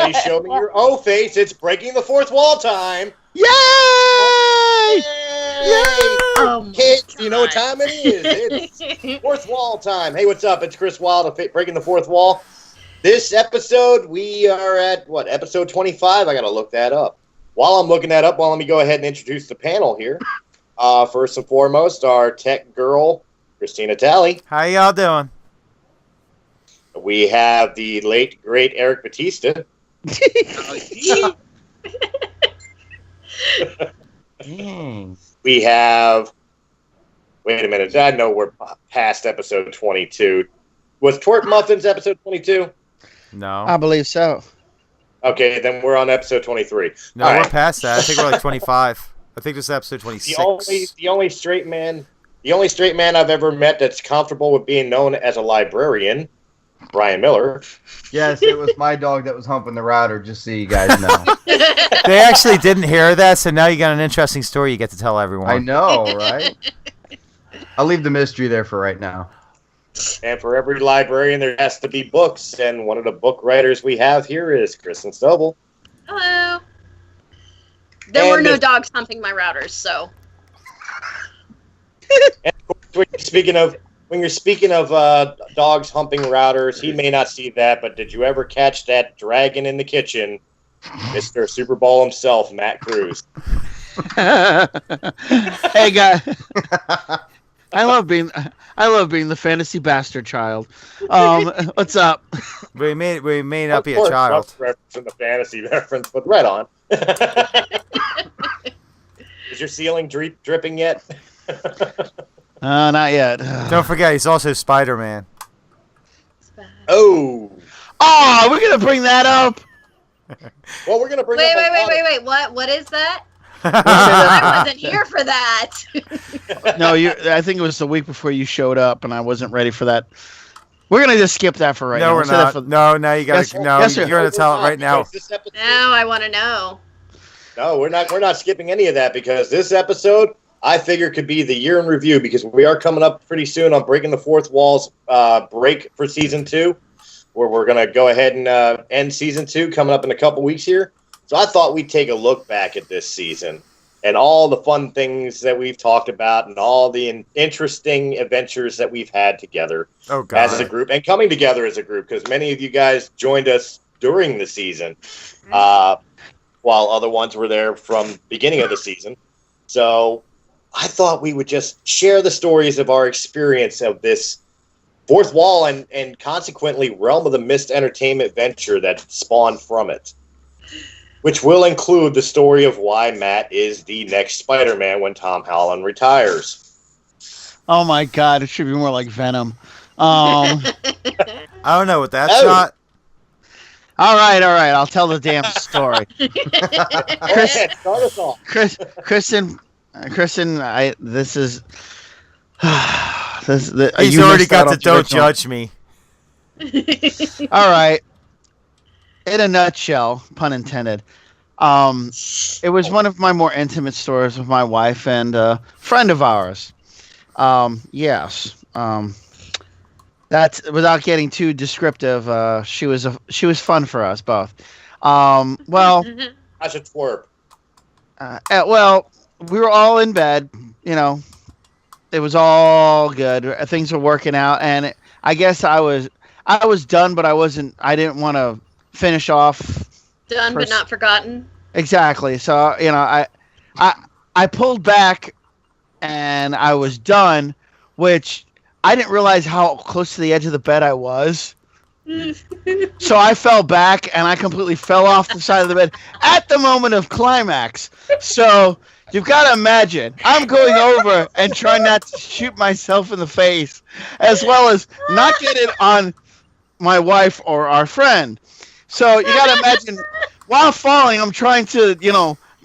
Everybody show me your O face. It's breaking the fourth wall time. Yay! Yay! Oh kids, you know what time it is. It's fourth wall time. Hey, what's up? It's Chris Wild of Breaking the Fourth Wall. This episode, we are at, episode 25? I got to look that up. While I'm looking that up, let me go ahead and introduce the panel here. First and foremost, our tech girl, Christina Talley. How y'all doing? We have the late, great Eric Batista. We have... Wait a minute. I know we're past episode 22. Was Twerk Muffins episode 22? No. I believe so. Okay, then we're on episode 23. No, we're past that. I think we're like 25. I think this is episode 26. The only straight man I've ever met that's comfortable with being known as a librarian, Brian Miller. Yes, it was my dog that was humping the router, just so you guys know. They actually didn't hear that, so now you got an interesting story you get to tell everyone. I know, right? I'll leave the mystery there for right now. And for every librarian, there has to be books, and one of the book writers we have here is Christen Stovall. Hello. There were no dogs humping my routers, so. And of course, when you're speaking of dogs humping routers, he may not see that, but did you ever catch that dragon in the kitchen, Mr. Super Bowl himself, Matt Cruz? Hey guys, I love being the fantasy bastard child. What's up? We may not be a child. Reference in the fantasy reference, but right on. Is your ceiling dripping yet? Not yet. Don't forget, he's also Spider-Man. Oh, we're gonna bring that up. Well, we're gonna bring. Wait! What is that? I wasn't here for that. No, I think it was the week before you showed up, and I wasn't ready for that. We're gonna just skip that for right now. No, we're not. No, you gotta. You're gonna tell it right now. Now I want to know. No, we're not. We're not skipping any of that because this episode, I figure, could be the year in review because we are coming up pretty soon on Breaking the Fourth Wall's break for season 2, where we're gonna go ahead and end season 2 coming up in a couple weeks here. So I thought we'd take a look back at this season and all the fun things that we've talked about and all the interesting adventures that we've had together as a group and coming together as a group because many of you guys joined us during the season while other ones were there from beginning of the season. So I thought we would just share the stories of our experience of this Fourth Wall and consequently Realm of the Mist entertainment venture that spawned from it. Which will include the story of why Matt is the next Spider-Man when Tom Holland retires. Oh my God! It should be more like Venom. I don't know what that's not. All right. I'll tell the damn story. Start us off. Kristen, this is. He's already got the "Don't judge me." All right. In a nutshell, pun intended, it was one of my more intimate stories with my wife and a friend of ours. Yes. That's without getting too descriptive. She was fun for us both. Well, I should twerp. Well, we were all in bed. You know, it was all good. Things were working out, and I guess I was done, but I didn't want to finish off. Done but not forgotten. Exactly. So I pulled back and I was done, which I didn't realize how close to the edge of the bed I was. So I fell back and I completely fell off the side of the bed at the moment of climax. So you've got to imagine I'm going over and trying not to shoot myself in the face, as well as not get it on my wife or our friend. So you got to imagine, while falling, I'm trying to,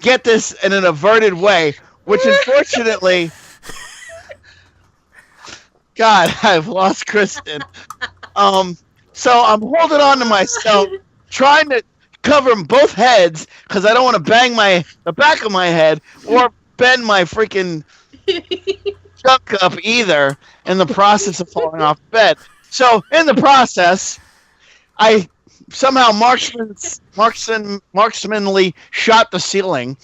get this in an averted way, which unfortunately, God, I've lost Christen. So I'm holding on to myself, trying to cover both heads because I don't want to bang the back of my head or bend my freaking junk up either in the process of falling off bed. So in the process, I somehow marksmanly shot the ceiling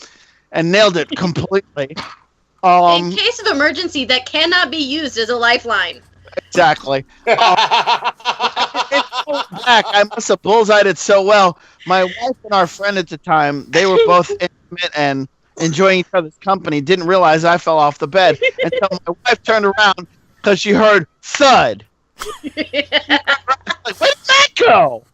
and nailed it completely. In case of emergency, that cannot be used as a lifeline. Exactly. Back, I must have bullseyed it so well. My wife and our friend at the time, they were both intimate and enjoying each other's company, didn't realize I fell off the bed until my wife turned around because she heard thud. Like, where did that go?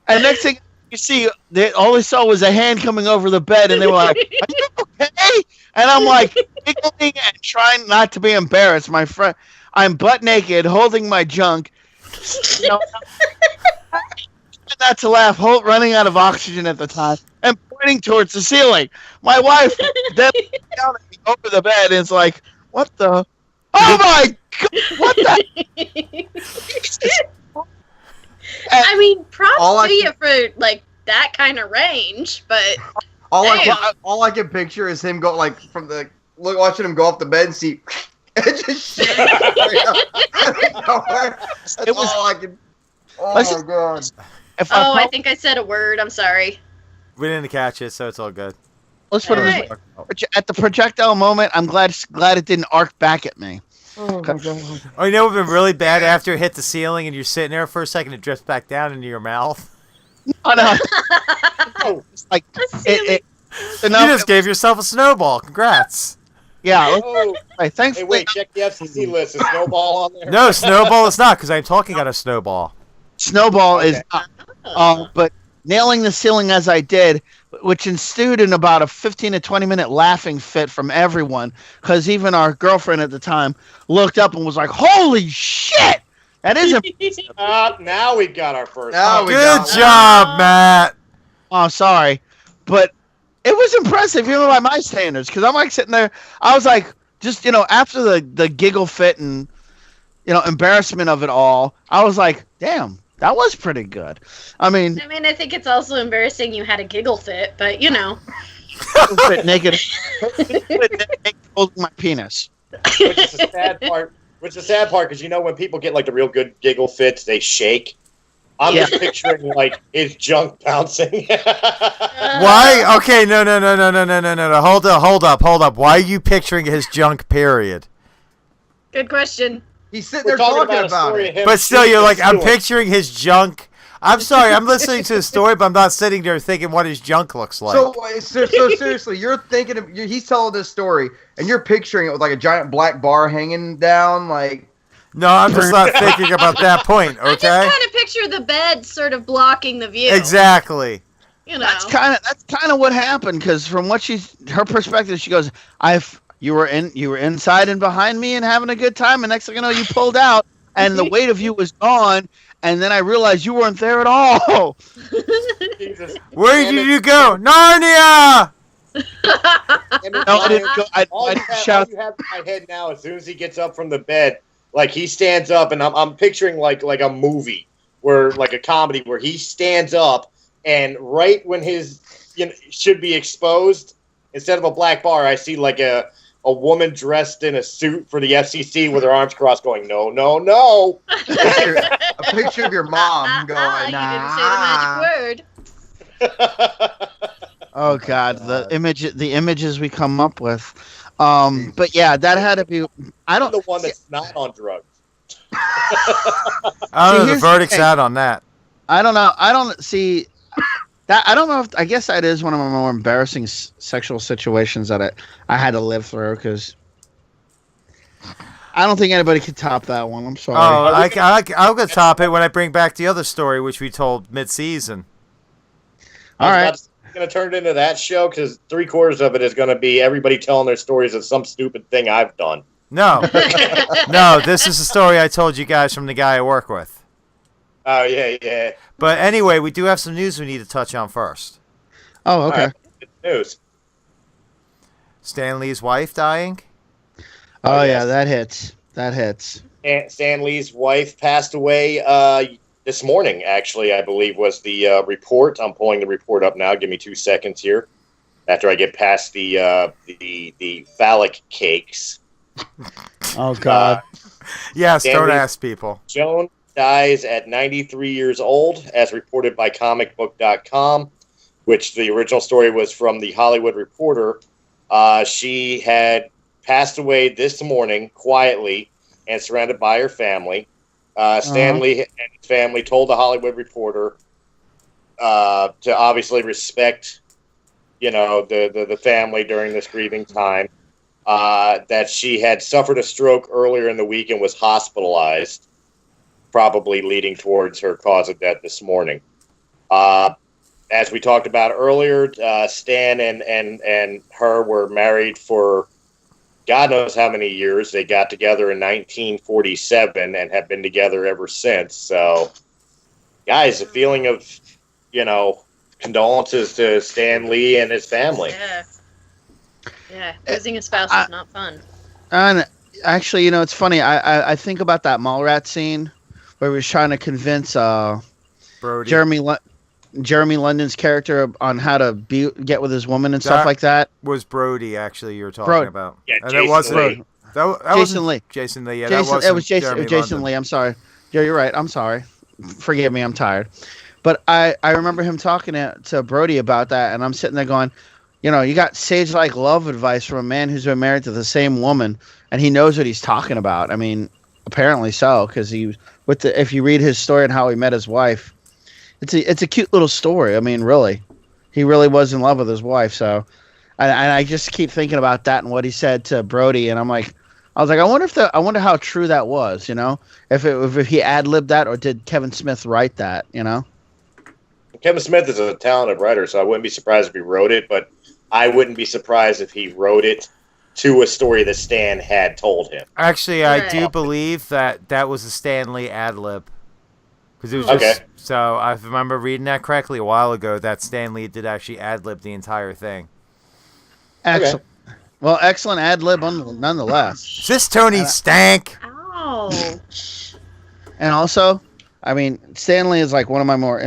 And next thing you see, all they saw was a hand coming over the bed, and they were like, "Are you okay?" And I'm like, giggling and trying not to be embarrassed. My friend, I'm butt naked, holding my junk. Not to laugh, running out of oxygen at the time, and pointing towards the ceiling. My wife then down at me over the bed and is like, "What the? Oh my God! What the?" I mean, props to you for like that kind of range, but all I can picture is him go like from the watching him go off the bed and see it just shit. That's all I can. Oh my God. I think I said a word. I'm sorry. We didn't catch it, so it's all good. Let's put it this way. At the projectile moment, I'm glad it didn't arc back at me. Oh, my God. Oh, you know what would have been really bad after it hit the ceiling and you're sitting there for a second, it drifts back down into your mouth? Oh, no. It's like, you just gave yourself a snowball. Congrats. Yeah. Thanks. Hey, wait, check the FCC list. Is Snowball on there? No, Snowball is not, because I'm talking on a snowball. Snowball is not. But nailing the ceiling as I did, which ensued in about a 15 to 20 minute laughing fit from everyone, because even our girlfriend at the time looked up and was like, "Holy shit! That isn't." Now we got our first. Good job, Matt. Oh, sorry, but it was impressive even by my standards, because I'm like sitting there. I was like, just after the giggle fit and embarrassment of it all, I was like, damn. That was pretty good. I mean, I think it's also embarrassing you had a giggle fit, but fit naked, holding my penis. Which is the sad part. Because when people get like the real good giggle fits, they shake. I'm just picturing like his junk bouncing. Why? Okay, no. Hold up. Why are you picturing his junk? Period. Good question. He's sitting there talking about it. But still, you're like, I'm picturing his junk. I'm sorry, I'm listening to the story, but I'm not sitting there thinking what his junk looks like. So seriously, you're thinking he's telling this story, and you're picturing it with like a giant black bar hanging down, like. No, I'm just not thinking about that point. Okay. I just kind of picture the bed sort of blocking the view. Exactly. That's kind of what happened, because from what her perspective, she goes, You were inside and behind me and having a good time, and next thing you know, you pulled out, and the weight of you was gone, and then I realized you weren't there at all. Jesus. Where did you go? Narnia! All you have in my head now, as soon as he gets up from the bed, like he stands up, and I'm picturing like a movie where like a comedy where he stands up, and right when his should be exposed, instead of a black bar, I see like a woman dressed in a suit for the FCC with her arms crossed going, "No, no, no." A picture of your mom going, "Nah." You didn't say the magic word. Oh God, the images we come up with. But yeah, that had to be. I'm the one that's not on drugs. I don't know. The verdict's out on that. I don't know. I don't see that. I don't know if. I guess that is one of my more embarrassing sexual situations that I had to live through, because I don't think anybody could top that one. I'm sorry. Oh, I'll go top it when I bring back the other story, which we told mid-season. All right. I'm going to turn it into that show, because 3/4 of it is going to be everybody telling their stories of some stupid thing I've done. No. No, this is the story I told you guys from the guy I work with. Oh, yeah. But anyway, we do have some news we need to touch on first. Oh, okay. Right, news. Stan Lee's wife dying? Oh, yeah, that hits. That hits. Stan Lee's wife passed away this morning, actually, I believe, was the report. I'm pulling the report up now. Give me 2 seconds here. After I get past the phallic cakes. Oh, God. Yes, Stan don't Lee's ask people. Joan dies at 93 years old, as reported by comicbook.com, which the original story was from the Hollywood Reporter. She had passed away this morning quietly and surrounded by her family. Stan Lee and his family told the Hollywood Reporter to obviously respect, the family during this grieving time. That she had suffered a stroke earlier in the week and was hospitalized, probably leading towards her cause of death this morning. As we talked about earlier, Stan and her were married for God knows how many years. They got together in 1947 and have been together ever since. So, guys, a feeling of, condolences to Stan Lee and his family. Yeah, losing a spouse is not fun. And actually, it's funny. I think about that Mallrats scene where he was trying to convince Jeremy London's character on how to get with his woman and stuff like that. Was Brody actually you were talking about? Yeah, and Jason it wasn't Lee. Jason Lee. Jason Lee. Yeah, it was Jason Lee. I'm sorry. Yeah, you're right. I'm sorry. Forgive me. I'm tired. But I remember him talking to Brody about that, and I'm sitting there going, you got sage-like love advice from a man who's been married to the same woman, and he knows what he's talking about. I mean, apparently so, because if you read his story and how he met his wife, it's a cute little story. I mean, really, he really was in love with his wife. So, and I just keep thinking about that and what he said to Brody, and I was like, I wonder how true that was. If he ad-libbed that, or did Kevin Smith write that? Kevin Smith is a talented writer, so I wouldn't be surprised if he wrote it, but I wouldn't be surprised if he wrote it to a story that Stan had told him. Actually, I do believe that was a Stan Lee ad-lib. Because it was just, so I remember reading that correctly a while ago, that Stan Lee did actually ad-lib the entire thing. Excellent. Okay. Well, excellent ad-lib nonetheless. This Tony stank. Ouch. And also, I mean, Stan Lee is like one of my more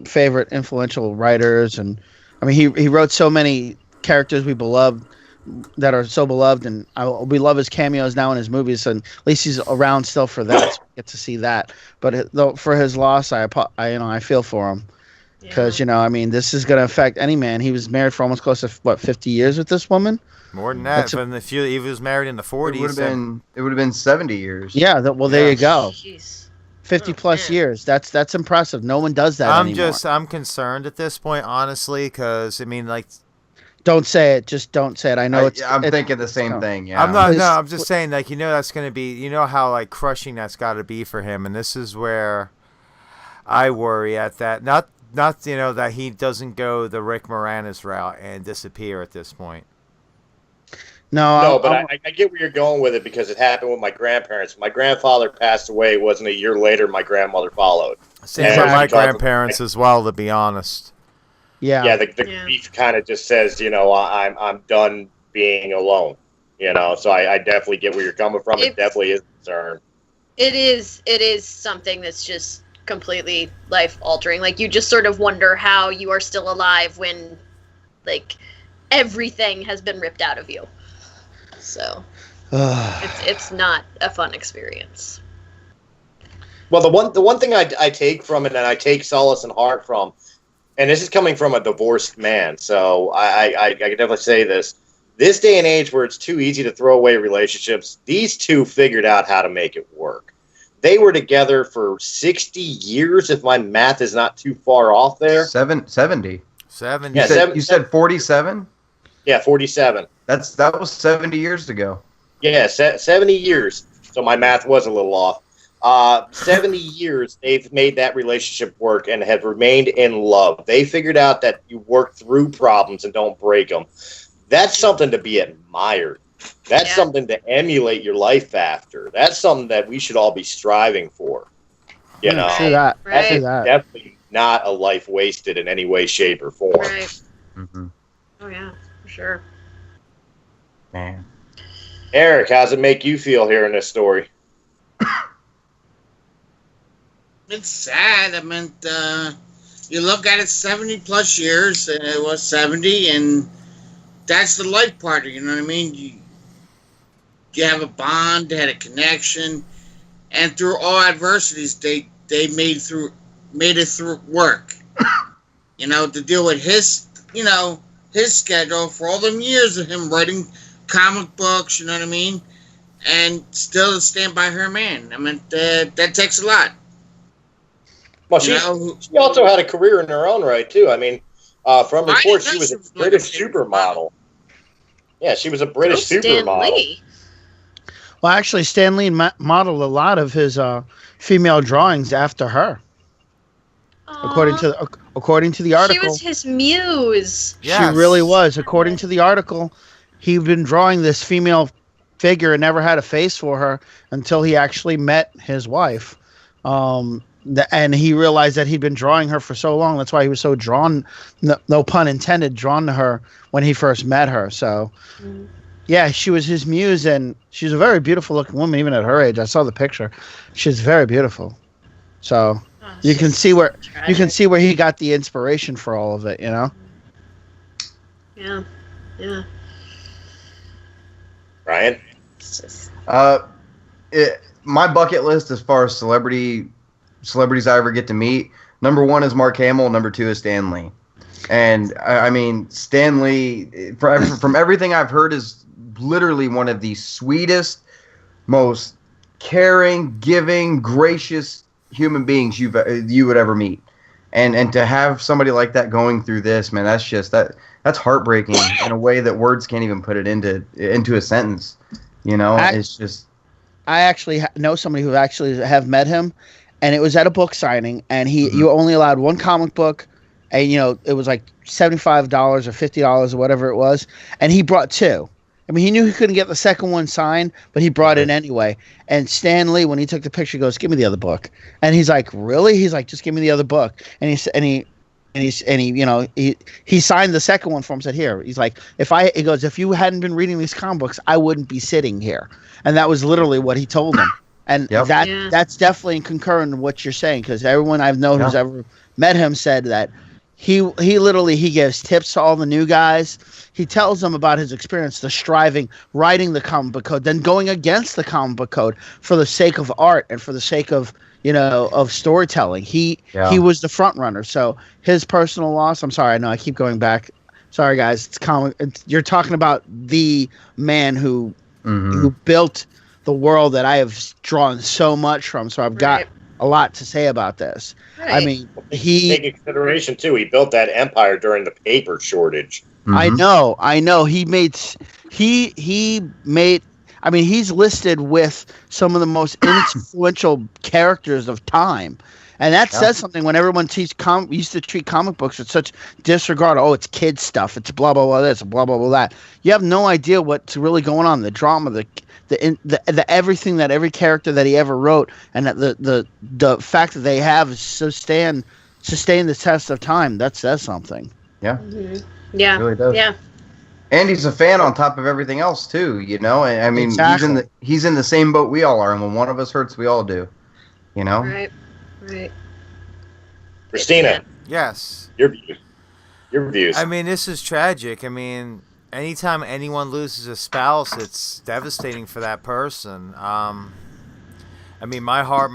favorite influential writers, and I mean, he wrote so many characters that are so beloved, and we love his cameos now in his movies, and at least he's around still for that. So we get to see that. But for his loss, I feel for him, because I mean, this is going to affect any man. He was married for almost close to 50 years with this woman. More than that. If he was married in the 40s, it would have been 70 years. Yeah. There you go. Jeez. 50 plus years. That's impressive. No one does that anymore. I'm concerned at this point, honestly, because I mean, like, don't say it. Just don't say it. I know I'm thinking the same thing. Yeah. I'm just saying, like, that's going to be, how like crushing that's got to be for him, and this is where I worry at that. Not that he doesn't go the Rick Moranis route and disappear at this point. No, but I get where you're going with it, because it happened with my grandparents. My grandfather passed away. It wasn't a year later. My grandmother followed. Same for my grandparents as well, to be honest. Yeah. The grief kind of just says, I'm done being alone. So I definitely get where you're coming from. It definitely is a concern. It is something that's just completely life altering. Like, you just sort of wonder how you are still alive when, like, everything has been ripped out of you. So it's not a fun experience. Well, the one thing I take from it, and I take solace and heart from, and this is coming from a divorced man, so I can definitely say this day and age where it's too easy to throw away relationships, these two figured out how to make it work. They were together for 60 years, if my math is not too far off there. 70. Yeah, you said 47? Yeah, 47. That was 70 years ago. Yeah, 70 years. So my math was a little off. 70 years they've made that relationship work and have remained in love. They figured out that you work through problems and don't break them. That's something to be admired. That's something to emulate your life after. That's something that we should all be striving for. See that. Right. That's definitely not a life wasted in any way, shape, or form. Right. Mm-hmm. Oh, yeah, for sure. Man. Eric, how's it make you feel hearing this story? It's sad. I mean, you look at it, 70 plus years, and it was 70, and that's the life part. You know what I mean? You have a bond, had a connection, and through all adversities, they made it through work. To deal with his schedule for all them years of him writing comic books. You know what I mean? And still to stand by her man. I mean, that takes a lot. Well, she also had a career in her own right too. I mean, from reports, she was a British supermodel. Yeah, she was a British supermodel. Well, actually, Stan Lee modeled a lot of his female drawings after her. According to the article, she was his muse. Yes. She really was. According to the article, he'd been drawing this female figure and never had a face for her until he actually met his wife. And he realized that he'd been drawing her for so long. That's why he was so drawn, no pun intended, drawn to her when he first met her. So, yeah, she was his muse, and she's a very beautiful looking woman, even at her age. I saw the picture. She's very beautiful. So you can see where he got the inspiration for all of it. Yeah. Ryan? My bucket list as far as celebrities I ever get to meet, number 1 is Mark Hamill, number 2 is Stan Lee. And I mean, Stan Lee, from everything I've heard, is literally one of the sweetest, most caring, giving, gracious human beings you would ever meet. And to have somebody like that going through this, man, that's heartbreaking in a way that words can't even put it into a sentence. It's just. I actually know somebody who actually have met him, and it was at a book signing, and you only allowed one comic book, and it was like $75 or $50 or whatever it was, and he brought 2. I mean, he knew he couldn't get the second one signed, but he brought it anyway. And Stan Lee, when he took the picture, goes, "Give me the other book." And he's like, "Really?" He's like, "Just give me the other book." And he signed the second one for him. Said, "Here." He's like, he goes, "If you hadn't been reading these comic books, I wouldn't be sitting here." And that was literally what he told him. And that's definitely concurrent in what you're saying, because everyone I've known who's ever met him said that he literally gives tips to all the new guys. He tells them about his experience, the striving, writing the comic book code, then going against the comic book code for the sake of art and for the sake of of storytelling. He was the front runner. So his personal loss. I'm sorry, I know I keep going back. Sorry, guys. You're talking about the man who built the world that I have drawn so much from. So I've got a lot to say about this. Right. I mean, take into consideration too. He built that empire during the paper shortage. I know. He made. I mean, he's listed with some of the most influential characters of time. And that says something when everyone used to treat comic books with such disregard. Oh, it's kids stuff. It's blah, blah, blah this, blah, blah, blah that. You have no idea what's really going on. The drama, the everything that every character that he ever wrote, and that the fact that they have sustained the test of time, that says something. Yeah. Mm-hmm. Yeah. It really does. Yeah. And he's a fan on top of everything else too, I mean, exactly. he's in the same boat we all are, and when one of us hurts, we all do. Right. Christina. Yes. Your views. I mean, this is tragic. I mean, anytime anyone loses a spouse, it's devastating for that person. I mean, my heart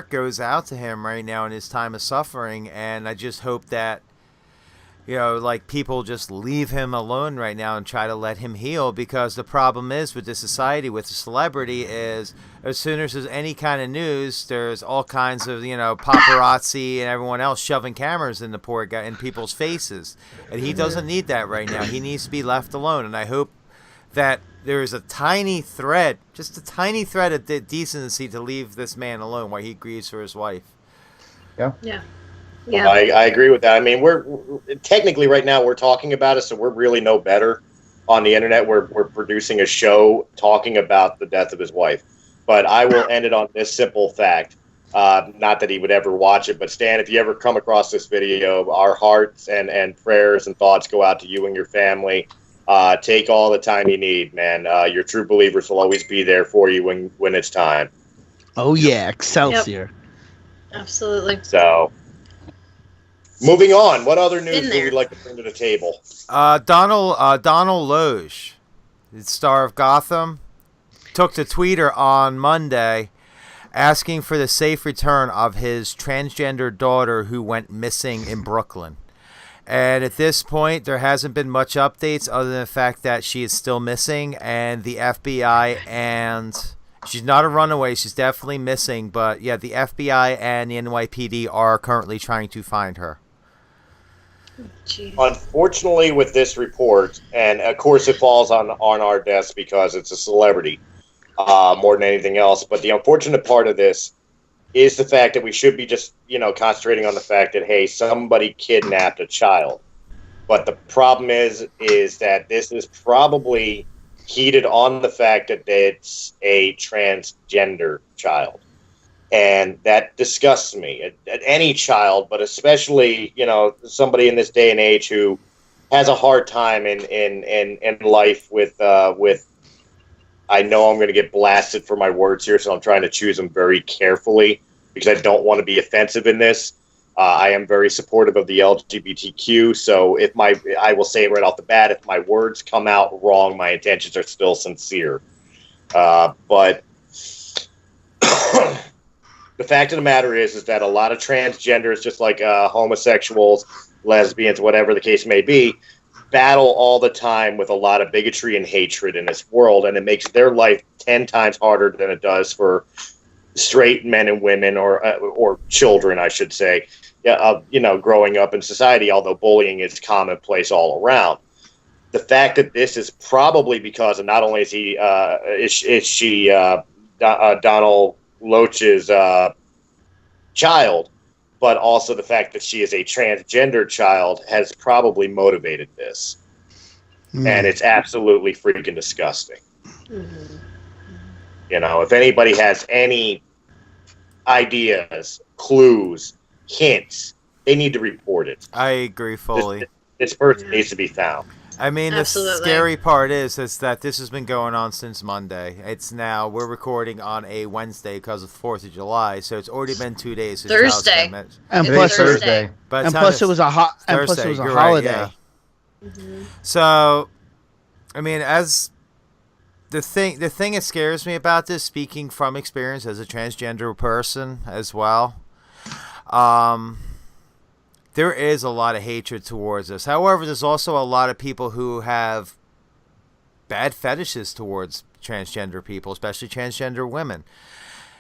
goes out to him right now in his time of suffering, and I just hope that people just leave him alone right now and try to let him heal, because the problem is with this society, with the celebrity, is as soon as there's any kind of news, there's all kinds of, paparazzi and everyone else shoving cameras in the poor guy in people's faces. And he doesn't need that right now. He needs to be left alone. And I hope that there is a tiny thread, just a tiny thread of decency to leave this man alone while he grieves for his wife. Yeah. Yeah. Yeah. I agree with that. I mean, we're technically right now we're talking about it, so we're really no better on the internet. We're producing a show talking about the death of his wife. But I will end it on this simple fact. Not that he would ever watch it, but Stan, if you ever come across this video, our hearts and prayers and thoughts go out to you and your family. Take all the time you need, man. Your true believers will always be there for you when it's time. Oh yeah, Excelsior. Yep. Absolutely. So. Moving on, what other news would you like to bring to the table? Donal Logue, the star of Gotham, took to Twitter on Monday asking for the safe return of his transgender daughter who went missing in Brooklyn. And at this point, there hasn't been much updates other than the fact that she is still missing, and the FBI and she's not a runaway. She's definitely missing. But yeah, the FBI and the NYPD are currently trying to find her. Jeez. Unfortunately, with this report, and of course it falls on our desk because it's a celebrity more than anything else. But the unfortunate part of this is the fact that we should be just, concentrating on the fact that, hey, somebody kidnapped a child. But the problem is that this is probably heated on the fact that it's a transgender child. And that disgusts me. At any child, but especially, somebody in this day and age who has a hard time in life with I know I'm going to get blasted for my words here, so I'm trying to choose them very carefully because I don't want to be offensive in this. I am very supportive of the LGBTQ, so I will say it right off the bat, if my words come out wrong, my intentions are still sincere. But the fact of the matter is that a lot of transgenders, just like homosexuals, lesbians, whatever the case may be, battle all the time with a lot of bigotry and hatred in this world, and it makes their life 10 times harder than it does for straight men and women or children, I should say, growing up in society, although bullying is commonplace all around. The fact that this is probably because of not only is she Donal Loach's child, but also the fact that she is a transgender child has probably motivated this. And it's absolutely freaking disgusting. Mm-hmm. If anybody has any ideas, clues, hints, they need to report it. I agree fully. This person needs to be found. I mean, Absolutely. the scary part is that this has been going on since Monday. We're recording on a Wednesday because of 4th of July, so it's already been 2 days. Since Thursday. And It's plus, Thursday. But and plus it was a holiday. Yeah. Mm-hmm. So, I mean, as the thing that scares me about this, speaking from experience as a transgender person as well, there is a lot of hatred towards us. However, there's also a lot of people who have bad fetishes towards transgender people, especially transgender women.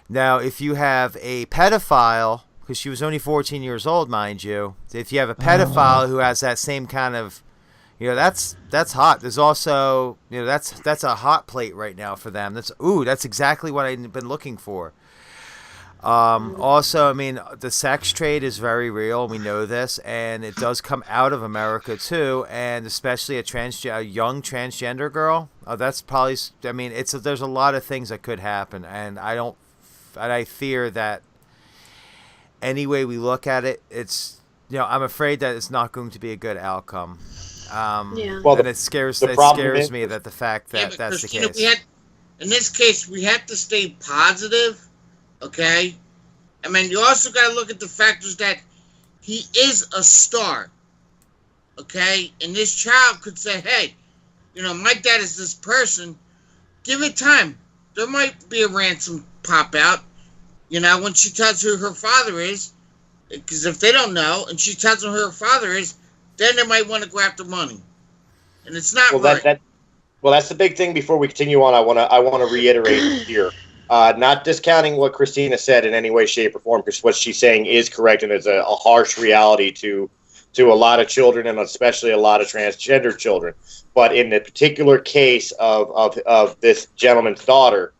Now, if you have a pedophile, because she was only 14 years old, mind you, if you have a pedophile who has that same kind of, that's hot. There's also, that's a hot plate right now for them. That's exactly what I've been looking for. Also, I mean, the sex trade is very real. We know this, and it does come out of America too, and especially a young transgender girl. That's probably. I mean, there's a lot of things that could happen, and I fear that any way we look at it, it's I'm afraid that it's not going to be a good outcome. Well, and it scares me that the fact that that's Christina, the case. In this case, we have to stay positive. Okay? I mean, you also got to look at the factors that he is a star. Okay? And this child could say, hey, my dad is this person. Give it time. There might be a ransom pop out, when she tells who her father is. Because if they don't know, and she tells them who her father is, then they might want to go after money. And it's not right. That's the big thing. Before we continue on, I want to reiterate here. Not discounting what Christina said in any way, shape, or form, because what she's saying is correct, and it's a harsh reality to a lot of children, and especially a lot of transgender children. But in the particular case of this gentleman's daughter,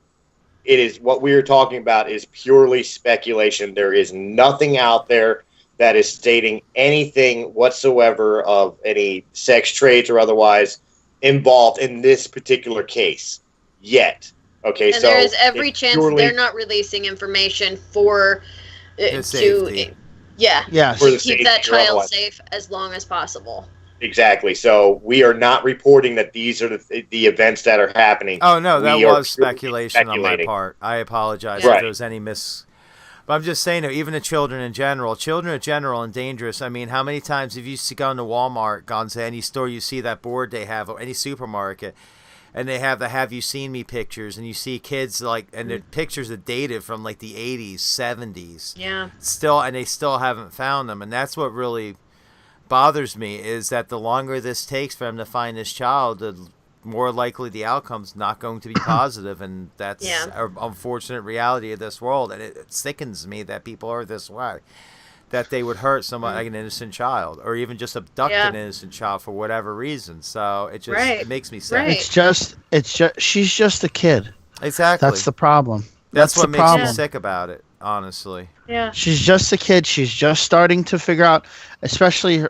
it is what we are talking about is purely speculation. There is nothing out there that is stating anything whatsoever of any sex trades or otherwise involved in this particular case yet. Okay, and so there is every chance they're not releasing information for safety. to keep that child safe as long as possible. Exactly. So we are not reporting that these are the events that are happening. Oh no, that was speculation on my part. I apologize if there was any But I'm just saying, even the children in general and dangerous. I mean, how many times have you gone to Walmart, gone to any store, you see that board they have, or any supermarket, and they have the "Have you seen me" pictures, and you see kids like, and the pictures are dated from like the 80s, 70s. Yeah. Still, and they still haven't found them, and that's what really bothers me, is that the longer this takes for them to find this child, the more likely the outcome's not going to be positive, and that's an unfortunate reality of this world, and it sickens me that people are this way, that they would hurt someone like an innocent child, or even just abduct an innocent child for whatever reason. So it just it makes me sad. Right. It's just she's just a kid. Exactly. That's the problem. That's what the makes problem. me sick about it, honestly. Yeah. She's just a kid. She's just starting to figure out, especially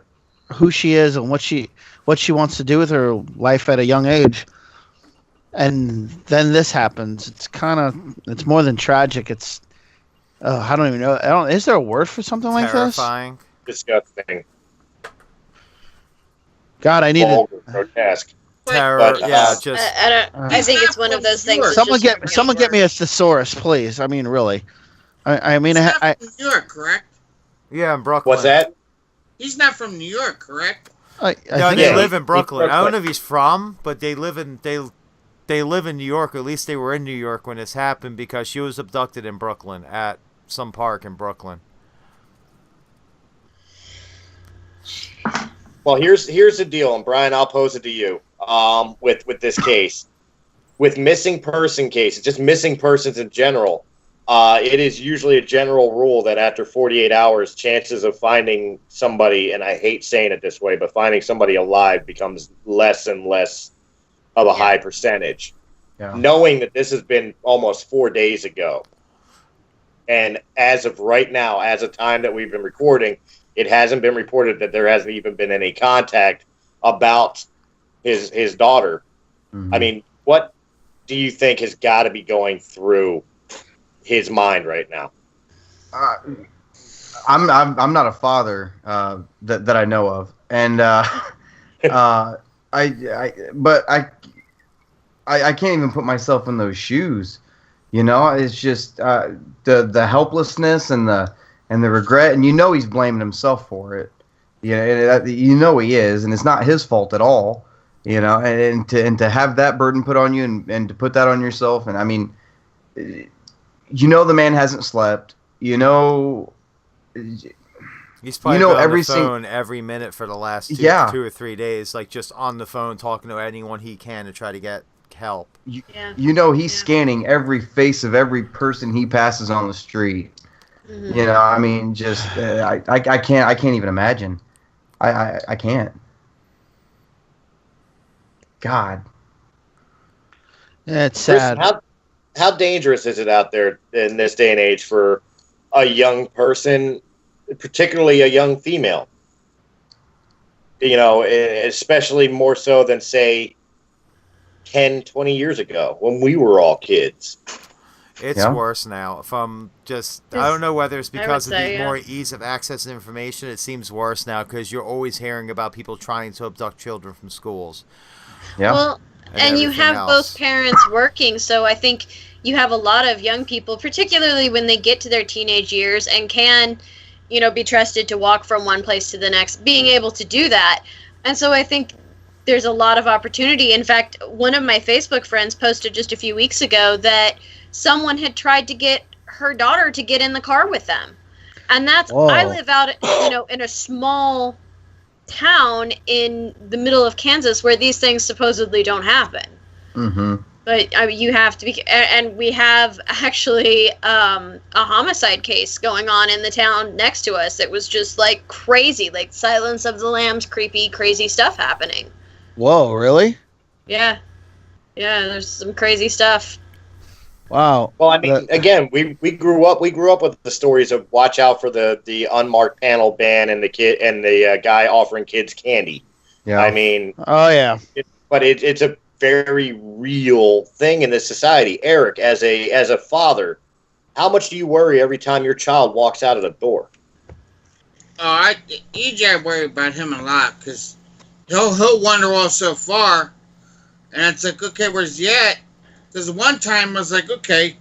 who she is and what she wants to do with her life at a young age. And then this happens. It's more than tragic. It's I don't even know. Is there a word for something like this? Terrifying. Disgusting. God, I need Vulgar, grotesque. Terror. But, I think it's one of those things. that's someone just get me a thesaurus, please. I mean, really. I mean, He's not from New York, correct? Yeah, in Brooklyn. What's that? He's not from New York, correct? No, they live in Brooklyn. I don't know if he's from, but they live in New York. Or at least they were in New York when this happened, because she was abducted in Brooklyn at some park in Brooklyn. Well, here's the deal, and Brian, I'll pose it to you. With this case, with missing person cases, just missing persons in general, it is usually a general rule that after 48 hours, chances of finding somebody, and I hate saying it this way, but finding somebody alive becomes less and less of a high percentage. Yeah. Knowing that this has been almost 4 days ago, and as of right now, as a time that we've been recording, it hasn't been reported that there hasn't even been any contact about his daughter. Mm-hmm. I mean, what do you think has got to be going through his mind right now? I'm not a father that I know of, and I can't even put myself in those shoes. You know, it's just the helplessness and the regret, and he's blaming himself for it. Yeah, he is, and it's not his fault at all. And to have that burden put on you and to put that on yourself, and I mean, the man hasn't slept. He's probably been on every the phone every minute for the last 2 or 3 days, like just on the phone talking to anyone he can to try to get help. He's scanning every face of every person he passes on the street. Mm-hmm. I mean, just I can't even imagine. I can't. God. Yeah, it's sad. How dangerous is it out there in this day and age for a young person, particularly a young female? Especially more so than, say, 10, 20 years ago when we were all kids. It's worse now. I don't know whether it's because of the more ease of access to information. It seems worse now because you're always hearing about people trying to abduct children from schools. Yeah. Well, and you have both parents working, so I think you have a lot of young people, particularly when they get to their teenage years and can, be trusted to walk from one place to the next, being able to do that. And so I think there's a lot of opportunity. In fact, one of my Facebook friends posted just a few weeks ago that someone had tried to get her daughter to get in the car with them. And that's, I live out, in a small town in the middle of Kansas where these things supposedly don't happen. Mm-hmm. But you have to be, and we have actually a homicide case going on in the town next to us. It was just like crazy, like Silence of the Lambs, creepy, crazy stuff happening. Whoa, really? Yeah. There's some crazy stuff. Wow. Well, I mean, again, we grew up with the stories of watch out for the unmarked panel ban and the guy offering kids candy. Yeah. I mean, oh yeah. It's a very real thing in this society. Eric, as a father, how much do you worry every time your child walks out of the door? EJ, I worry about him a lot because he'll wander off so far, and it's like, okay, where's he at? Because one time I was like, okay,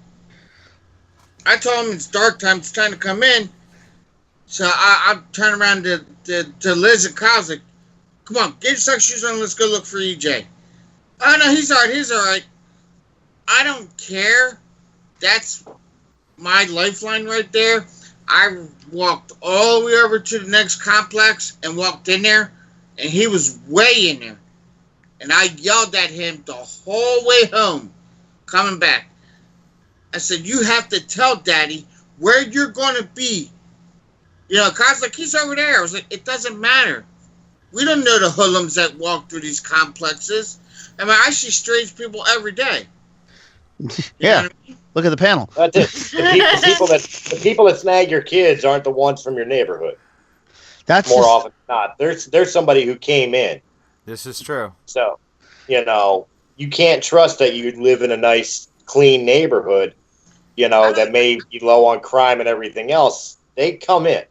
I told him it's dark time, it's time to come in. So I turned around to Liz and Kyle, like, come on, get your sock shoes on, let's go look for EJ. Oh no, he's alright. He's alright. I don't care. That's my lifeline right there. I walked all the way over to the next complex and walked in there, and he was way in there. And I yelled at him the whole way home, coming back. I said, you have to tell Daddy where you're going to be. You know, Kyle's like, he's over there. I was like, it doesn't matter. We don't know the hoodlums that walk through these complexes. I mean, I see strange people every day. Yeah. Look at the panel. That's it. The people that snag your kids aren't the ones from your neighborhood. That's more often than not. There's somebody who came in. This is true. So, you know, you can't trust that you live in a nice, clean neighborhood, you know, that may be low on crime and everything else. They come in.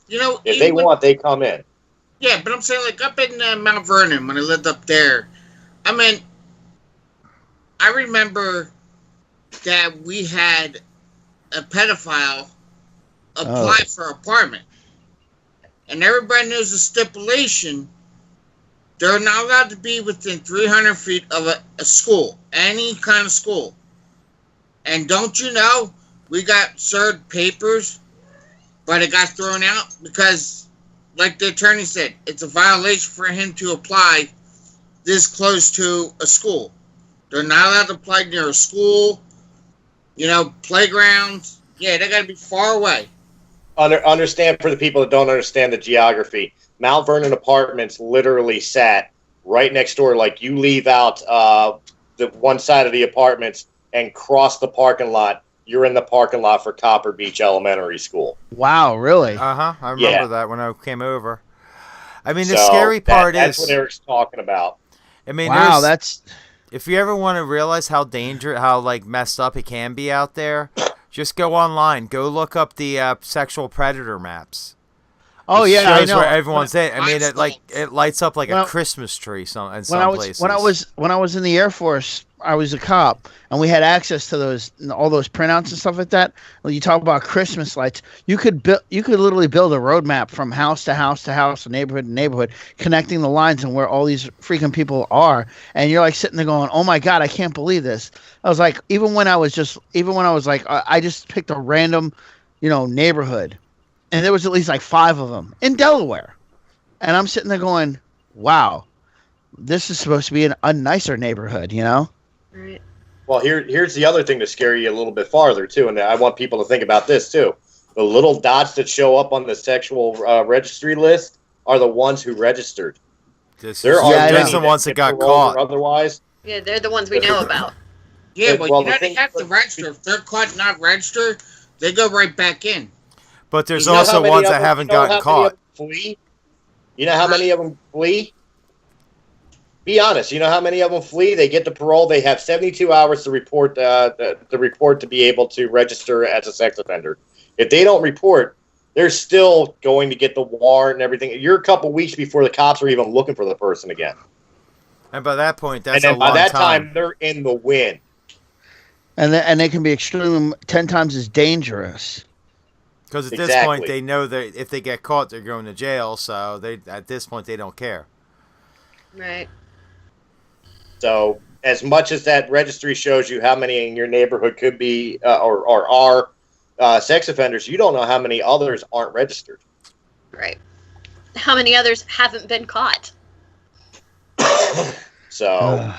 You know, if they want, they come in. Yeah, but I'm saying, like, up in Mount Vernon, when I lived up there, I mean, I remember that we had a pedophile apply for an apartment. And everybody knows the stipulation. They're not allowed to be within 300 feet of a school, any kind of school. And don't you know, we got served papers, but it got thrown out because, like the attorney said, it's a violation for him to apply this close to a school. They're not allowed to apply near a school, you know, playgrounds. Yeah, they got to be far away. Understand for the people that don't understand the geography. Mount Vernon Apartments literally sat right next door. Like, you leave out the one side of the apartments and cross the parking lot, you're in the parking lot for Copper Beach Elementary School. Wow, really? I remember that when I came over. I mean, the scary part that's is what Eric's talking about. I mean, wow, that's. If you ever want to realize how like messed up it can be out there, just go online. Go look up the sexual predator maps. Oh it yeah, shows I know. Where everyone's at. I mean, it lights up like a Christmas tree. In some places. When I was in the Air Force, I was a cop, and we had access to all those printouts and stuff like that. When you talk about Christmas lights, you could literally build a roadmap from house to house to house, neighborhood to neighborhood, connecting the lines and where all these freaking people are. And you're like sitting there going, "Oh my God, I can't believe this." I was like, even when I was like, I just picked a random, neighborhood. And there was at least like 5 of them in Delaware. And I'm sitting there going, wow, this is supposed to be a nicer neighborhood, Right. Well, here's the other thing to scare you a little bit farther, too. And I want people to think about this, too. The little dots that show up on the sexual registry list are the ones who registered. There's the ones that got caught. Otherwise. Yeah, they're the ones we know about. Yeah, well, they have to register. If they're caught not registered, they go right back in. But there's also ones that haven't gotten caught. You know how many of them flee? Be honest. You know how many of them flee? They get the parole. They have 72 hours to report to be able to register as a sex offender. If they don't report, they're still going to get the warrant and everything. You're a couple weeks before the cops are even looking for the person again. And by that point, that's a long time. By that time, they're in the win. And they can be extremely 10 times as dangerous. Because at this point, they know that if they get caught, they're going to jail. So at this point, they don't care. Right. So as much as that registry shows you how many in your neighborhood could be or are sex offenders, you don't know how many others aren't registered. Right. How many others haven't been caught? So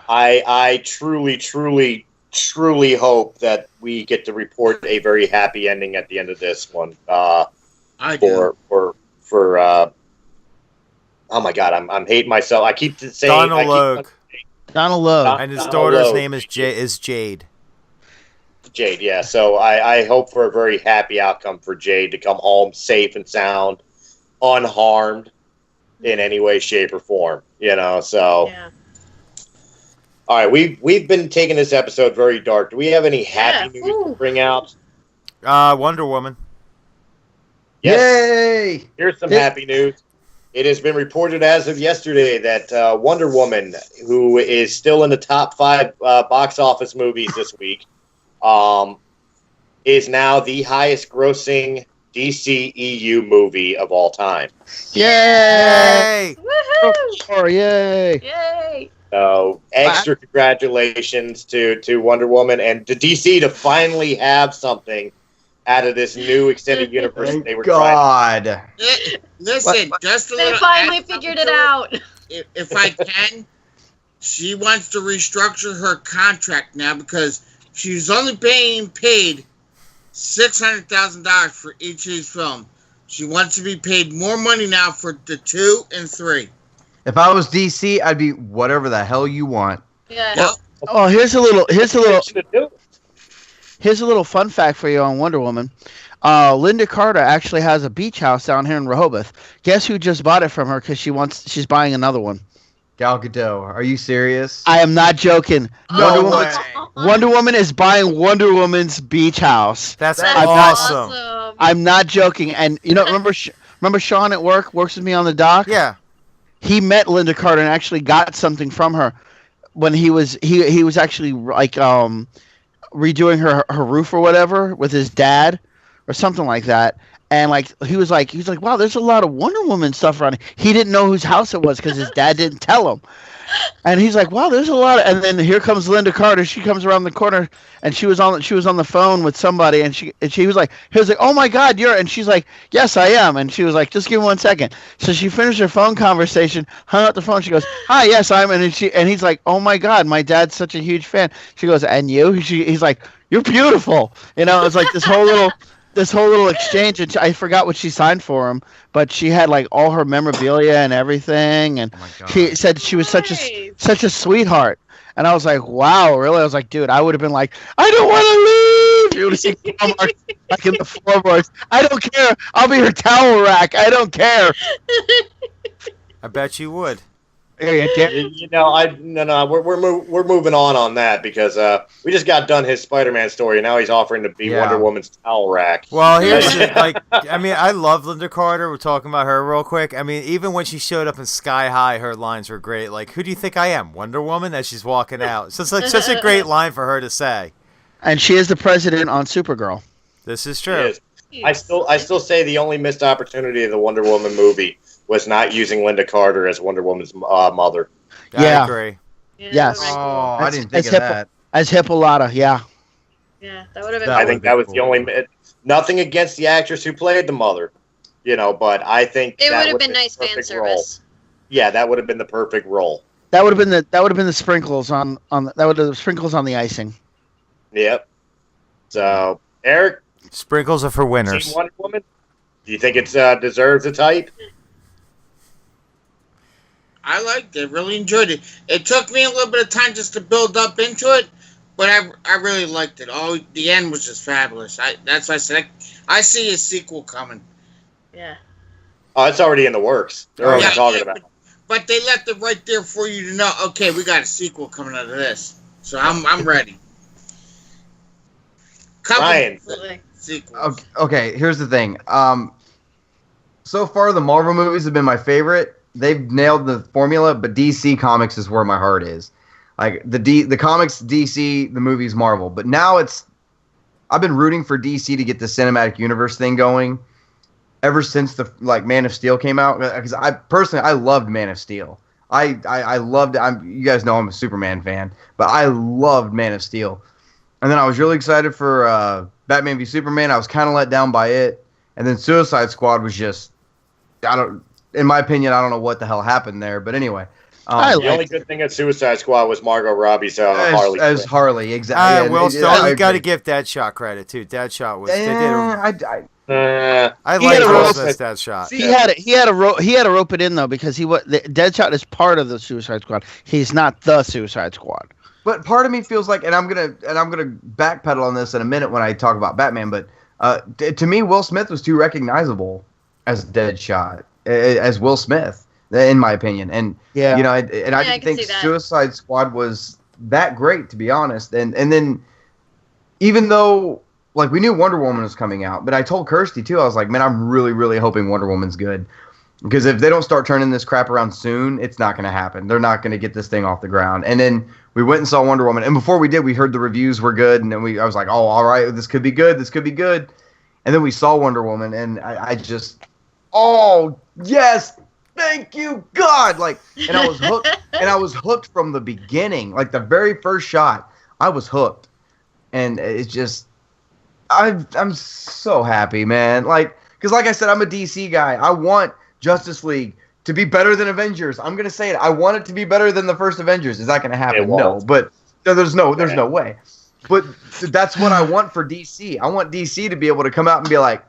I truly hope that we get to report a very happy ending at the end of this one. For oh my God, I'm hating myself. I keep saying Donal Logue. Donal Logue. And his daughter's name is Jade. Jade, yeah. So I hope for a very happy outcome for Jade to come home safe and sound, unharmed in any way, shape, or form. So. Yeah. All right, we've been taking this episode very dark. Do we have any happy news to bring out? Wonder Woman. Yes. Yay! Here's some happy news. It has been reported as of yesterday that Wonder Woman, who is still in the top 5 box office movies this week, is now the highest grossing DCEU movie of all time. Yay! Woohoo! Yay! Yay! So extra congratulations to Wonder Woman and to DC to finally have something out of this new extended universe Thank they were God. Listen, just a They little. finally add figured something it to out. If I can, she wants to restructure her contract now because she's only being paid $600,000 for each of these films. She wants to be paid more money now for the 2 and 3. If I was DC, I'd be whatever the hell you want. Yeah. Well, Oh, here's a little trying. fun fact for you on Wonder Woman. Lynda Carter actually has a beach house down here in Rehoboth. Guess who just bought it from her because she's buying another one. Gal Gadot, are you serious? I am not joking. No Wonder way. Wonder Woman is buying Wonder Woman's beach house. That's That's awesome. I'm not joking. And you know, remember Sean at work works with me on the dock. Yeah. He met Lynda Carter and actually got something from her when he was actually like redoing her roof or whatever with his dad or something like that. And like he was like, wow, there's a lot of Wonder Woman stuff around here. He didn't know whose house it was because his dad didn't tell him. And he's like, wow, there's a lot of, and then here comes Lynda Carter. She comes around the corner and she was on the phone with somebody and he was like, oh my God, and she's like, yes, I am. And she was like, just give me 1 second. So she finished her phone conversation, hung up the phone. She goes, hi, yes, I'm. And he's like, oh my God, my dad's such a huge fan. She goes, and you? He's like, you're beautiful. You know, it's like this whole little exchange, and I forgot what she signed for him, but she had like all her memorabilia and everything, and she said she was such a sweetheart. And I was like, wow, really? I was like, dude, I would have been like, I don't want to leave. You would have seen like in the floorboards. I don't care. I'll be her towel rack. I don't care. I bet you would. You know, we're moving on that because we just got done his Spider-Man story, and now he's offering to be Wonder Woman's towel rack. Well, here's I mean, I love Lynda Carter. We're talking about her real quick. I mean, even when she showed up in Sky High, her lines were great. Like, who do you think I am, Wonder Woman? As she's walking out, so it's like such a great line for her to say. And she is the president on Supergirl. This is true. I still say the only missed opportunity of the Wonder Woman movie was not using Lynda Carter as Wonder Woman's mother. Yeah. I agree. Yeah, Yes. Oh, I didn't think of that. As Hippolyta, yeah. Yeah, that would have been. I think that was the only. Nothing against the actress who played the mother, you know, but I think It that would have been nice fan perfect service. role. Yeah, that would have been the perfect role. That would have been the sprinkles on the sprinkles on the icing. Yep. So, Eric, Sprinkles are for winners. seen Wonder Woman? Do you think it's deserves a type? I liked it. Really enjoyed it. It took me a little bit of time just to build up into it, but I really liked it. Oh, the end was just fabulous. That's why I said I see a sequel coming. Yeah. Oh, it's already in the works. They're already talking about it. But they left it right there for you to know. Okay, we got a sequel coming out of this, so I'm ready. Ryan. Absolutely. Sequels. Okay, here's the thing. So far, the Marvel movies have been my favorite. They've nailed the formula, but DC Comics is where my heart is. Like the comics, DC, the movies, Marvel. But now I've been rooting for DC to get the cinematic universe thing going ever since the Man of Steel came out. Because I loved Man of Steel. I loved it. You guys know I'm a Superman fan, but I loved Man of Steel. And then I was really excited for Batman v Superman. I was kind of let down by it. And then Suicide Squad was just, in my opinion, I don't know what the hell happened there. But anyway. The only good thing at Suicide Squad was Margot Robbie's Harley. As Harley, exactly. Will Stone, you got to give Deadshot credit too. Deadshot was. I like Will Smith's Deadshot. He had to rope it in though because Deadshot is part of the Suicide Squad. He's not the Suicide Squad. But part of me feels like, and I'm gonna backpedal on this in a minute when I talk about Batman. But to me, Will Smith was too recognizable as Deadshot, as Will Smith. In my opinion, and I didn't think Suicide Squad was that great, to be honest. And then, even though we knew Wonder Woman was coming out, but I told Kirsty too, I was like, man, I'm really, really hoping Wonder Woman's good, because if they don't start turning this crap around soon, it's not going to happen. They're not going to get this thing off the ground. And then we went and saw Wonder Woman, and before we did, we heard the reviews were good, and then I was like, oh, all right, this could be good, And then we saw Wonder Woman, and I just, oh yes. thank you, God. Like, and I was hooked. And I was hooked from the beginning. Like, the very first shot, I was hooked. And it's just, I'm so happy, man. Like, because like I said, I'm a DC guy. I want Justice League to be better than Avengers. I'm gonna say it. I want it to be better than the first Avengers. Is that gonna happen? No, but there's no way. But that's what I want for DC. I want DC to be able to come out and be like,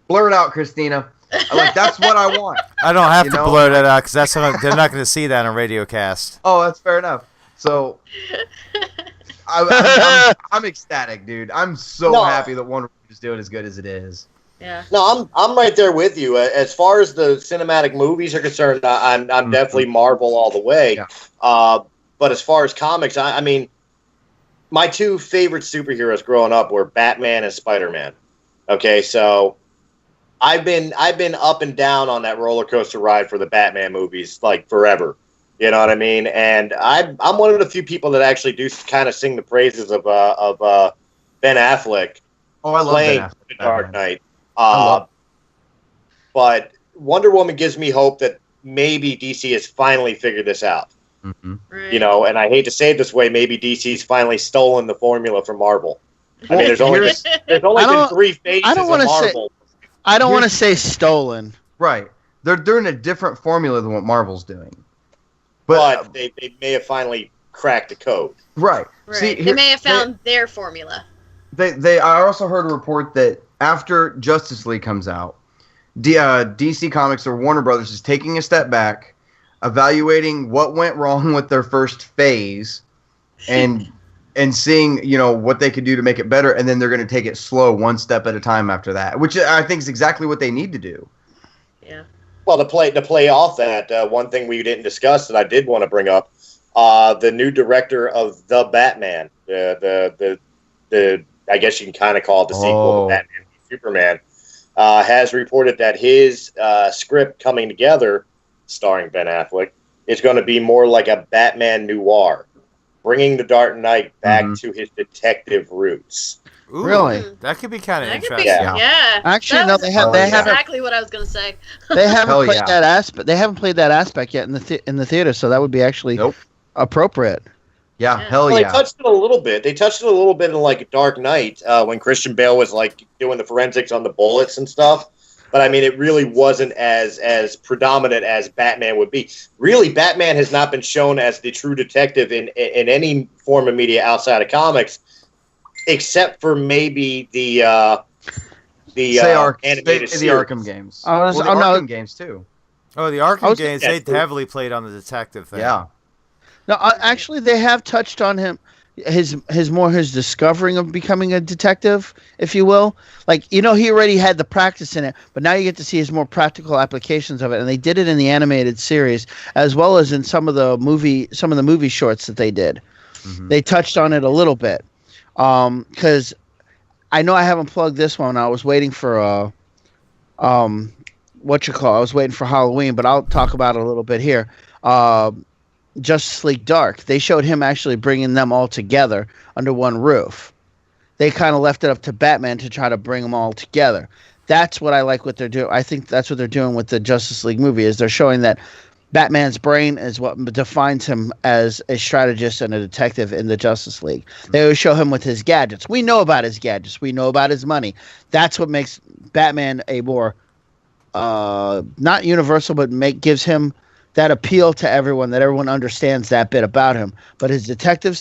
blur it out, Christina. Like, that's what I want. I don't have to blur that out because they're not going to see that on Radiocast. Oh, that's fair enough. So I'm ecstatic, dude. I'm so happy that Wonder Woman is doing as good as it is. Yeah. No, I'm right there with you. As far as the cinematic movies are concerned, I'm definitely Marvel all the way. Yeah. But as far as comics, I mean, my two favorite superheroes growing up were Batman and Spider-Man. Okay, so I've been up and down on that roller coaster ride for the Batman movies like forever. You know what I mean? And I'm one of the few people that actually do kind of sing the praises of Ben Affleck. Oh, I love playing Ben Affleck, the Dark Knight. But Wonder Woman gives me hope that maybe DC has finally figured this out. Mm-hmm. Right. You know, and I hate to say it this way, maybe DC's finally stolen the formula from Marvel. I mean, there's only been 3 phases of Marvel. I don't want to say stolen. Right. They're doing a different formula than what Marvel's doing. But they may have finally cracked the code. Right. Right. See, they may have found their formula. I also heard a report that after Justice League comes out, DC Comics or Warner Brothers is taking a step back, evaluating what went wrong with their first phase, and seeing, you know, what they could do to make it better, and then they're going to take it slow, one step at a time after that, which I think is exactly what they need to do. Yeah. Well, to play off that, one thing we didn't discuss that I did want to bring up, the new director of The Batman, the I guess you can kind of call it the sequel to Batman v Superman, has reported that his script coming together, starring Ben Affleck, is going to be more like a Batman noir, bringing the Dark Knight back to his detective roots. Ooh, really? That could be kind of interesting. Yeah. Actually, that no, they haven't. Exactly what I was gonna say. They haven't played that aspect. They haven't played that aspect yet in the theater, so that would be actually appropriate. Yeah, hell well, yeah. They touched it a little bit. They touched it a little bit in like Dark Knight when Christian Bale was like doing the forensics on the bullets and stuff. But I mean, it really wasn't as predominant as Batman would be. Really, Batman has not been shown as the true detective in any form of media outside of comics, except for maybe the animated series. The Arkham games. Arkham games too. Oh, the Arkham games, they heavily played on the detective thing. Yeah. No, actually, they have touched on him. His discovering of becoming a detective, if you will. Like, you know, he already had the practice in it, but now you get to see his more practical applications of it, and they did it in the animated series as well as in some of the movie shorts that they did. Mm-hmm. They touched on it a little bit, because I know I haven't plugged this one. I was waiting for I was waiting for Halloween, but I'll talk about it a little bit here. Justice League Dark. They showed him actually bringing them all together under one roof. They kind of left it up to Batman to try to bring them all together. That's what I like what they're doing. I think that's what they're doing with the Justice League movie, is they're showing that Batman's brain is what defines him as a strategist and a detective in the Justice League. They always show him with his gadgets. We know about his gadgets. We know about his money. That's what makes Batman a more not universal, but gives him that appeal to everyone, that everyone understands that bit about him. But his detective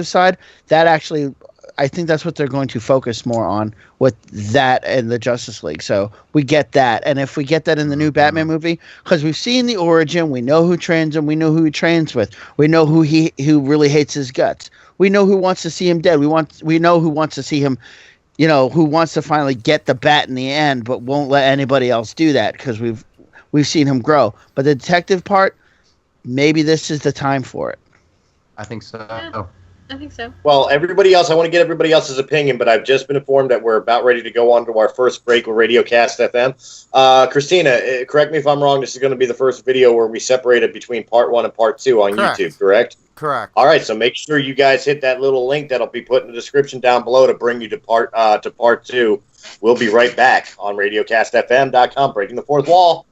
side, that actually, I think that's what they're going to focus more on with that and the Justice League. So we get that. And if we get that in the new Batman movie, because we've seen the origin, we know who trains him, we know who he trains with, we know who really hates his guts. We know who wants to see him dead. We know who wants to see him, you know, who wants to finally get the bat in the end, but won't let anybody else do that, because we've seen him grow. But the detective part, maybe this is the time for it. I think so. Yeah, I think so. Well, everybody else, I want to get everybody else's opinion, but I've just been informed that we're about ready to go on to our first break with Radiocast FM. Christina, correct me if I'm wrong, this is going to be the first video where we separated between part 1 and part 2 on YouTube, correct? Correct. All right, so make sure you guys hit that little link that'll be put in the description down below to bring you to part 2. We'll be right back on RadiocastFM.com, breaking the fourth wall.